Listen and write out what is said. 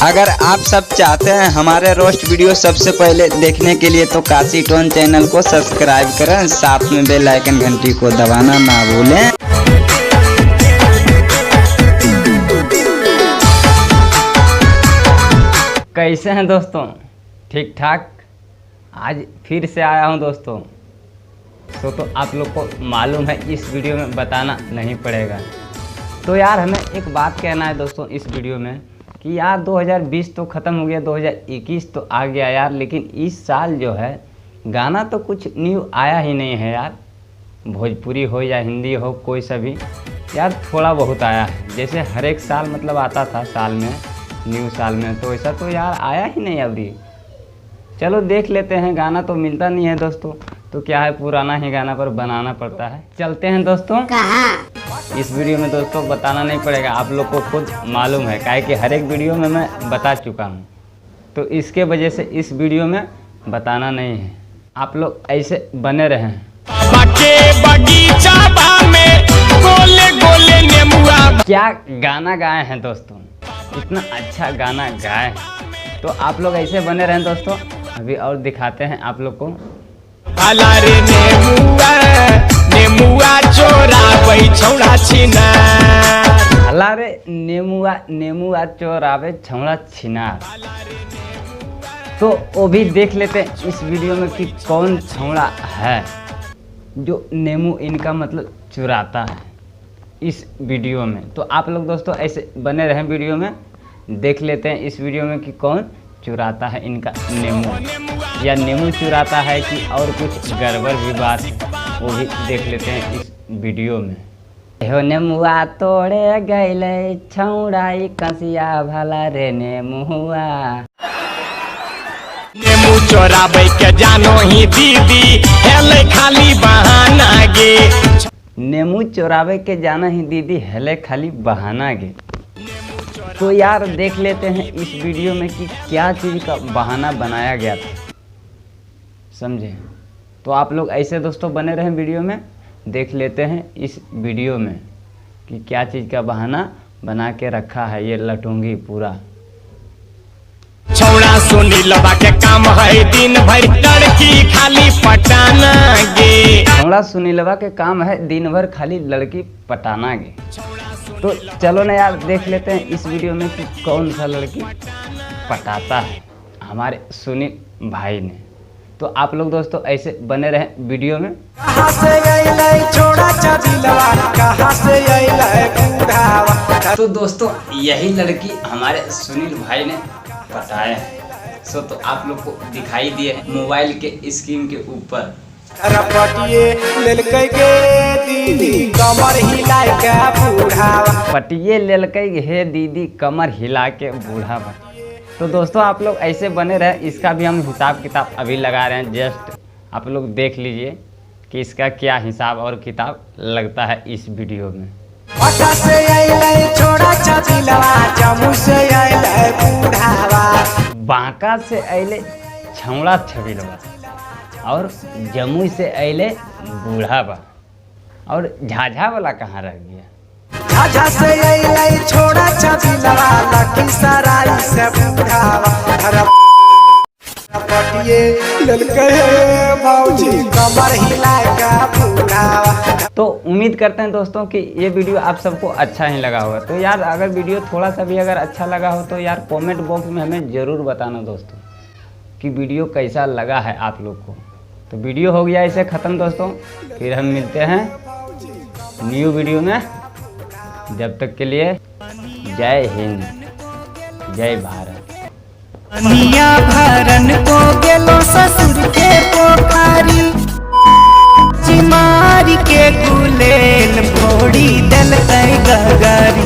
अगर आप सब चाहते हैं हमारे रोस्ट वीडियो सबसे पहले देखने के लिए तो काशी टोन चैनल को सब्सक्राइब करें, साथ में बेल आइकन घंटी को दबाना ना भूलें। कैसे हैं दोस्तों? ठीक ठाक। आज फिर से आया हूं दोस्तों। तो आप लोग को मालूम है इस वीडियो में बताना नहीं पड़ेगा। तो यार हमें एक बात कहना है दोस्तों इस वीडियो में कि यार 2020 तो ख़त्म हो गया, 2021 तो आ गया यार, लेकिन इस साल जो है गाना तो कुछ न्यू आया ही नहीं है यार। भोजपुरी हो या हिंदी हो, कोई सा भी यार थोड़ा बहुत आया है। जैसे हर एक साल मतलब आता था साल में, न्यू साल में, तो ऐसा तो यार आया ही नहीं अभी। चलो देख लेते हैं, गाना तो मिलता नहीं है दोस्तों, तो क्या है पुराना ही गाना पर बनाना पड़ता है। चलते हैं दोस्तों। इस वीडियो में दोस्तों बताना नहीं पड़ेगा, आप लोग को खुद मालूम है, काहे कि हर एक वीडियो में मैं बता चुका हूँ, तो इसके वजह से इस वीडियो में बताना नहीं है। आप लोग ऐसे बने रहें। क्या गाना गाए हैं दोस्तों, इतना अच्छा गाना गाए हैं, तो आप लोग ऐसे बने रहें दोस्तों। अभी और दिखाते हैं आप लोग को। नेमुआ चोरावे छौड़ा छिनार, हला रे नेमुआ चोरावे छौड़ा छिनार। तो वो भी देख लेते हैं इस वीडियो में कि कौन छौड़ा है जो नेमू इनका मतलब चुराता है इस वीडियो में। तो आप लोग दोस्तों ऐसे बने रहें, वीडियो में देख लेते हैं इस वीडियो में कि कौन चुराता है इनका नेमू, या नेमू चुराता है कि और कुछ गड़बड़ भी बात है, वो भी देख लेते हैं इस वीडियो में। हो नेमुआ तोड़े गैले छौड़ाई कसिया भला रे नेमुआ, नेमू चोराबै के जानो ही दीदी हेले खाली बहाना गे। नेमू चोरावे के जाना ही दीदी हेले खाली बहाना गे। तो यार देख लेते हैं इस वीडियो में कि क्या चीज़ का बहाना बनाया गया था, समझे? तो आप लोग ऐसे दोस्तों बने रहें, वीडियो में देख लेते हैं इस वीडियो में कि क्या चीज़ का बहाना बना के रखा है ये लटूंगी पूरा। छौड़ा सुनीलवा के काम है दिन भर लड़की खाली पटाना गे। छौड़ा सुनीलवा के काम है दिन भर खाली लड़की पटाना गे। तो चलो ना यार देख लेते हैं इस वीडियो में कि कौन सा लड़की पटाता है हमारे सुनील भाई ने। तो आप लोग दोस्तों ऐसे बने रहें वीडियो में। कहां से अइलै छोड़ा चाबिलवा, कहां से अइलै बूढ़ावा। तो दोस्तों यही लड़की हमारे सुनील भाई ने पटाया है। सो तो आप लोग को दिखाई दिए मोबाइल के स्क्रीन के ऊपर। पटिए लेलकै गे दीदी कमर हिलाए के बूढ़ावा, पटिए लेलकै हे दीदी कमर हिला के बूढ़ावा। तो दोस्तों आप लोग ऐसे बने रहे, इसका भी हम हिसाब किताब अभी लगा रहे हैं। जस्ट आप लोग देख लीजिए कि इसका क्या हिसाब और किताब लगता है इस वीडियो में। पटा से अइलै छोड़ा चाबिलवा, जम्मू से अइलै बूढ़ावा, बांका से अइले छौड़ा छबिलवा, और जमुई से अइले बूढ़ावा, और झाझा वाला कहाँ रह गया? झाझा से अइलै छोड़ा चाबिलवा, लखीसराय से बूढ़ावा। पटिए लेलकै मौजी कमर हिलाए के बूढ़ावा। तो उम्मीद करते हैं दोस्तों कि ये वीडियो आप सबको अच्छा ही लगा होगा। तो यार अगर वीडियो थोड़ा सा भी अगर अच्छा लगा हो तो यार कमेंट बॉक्स में हमें ज़रूर बताना दोस्तों कि वीडियो कैसा लगा है आप लोग को। तो वीडियो हो गया इसे ख़त्म दोस्तों, फिर हम मिलते हैं न्यू वीडियो में। जब तक के लिए जय हिंद, जय भारत। भरन को गेलो ससुर के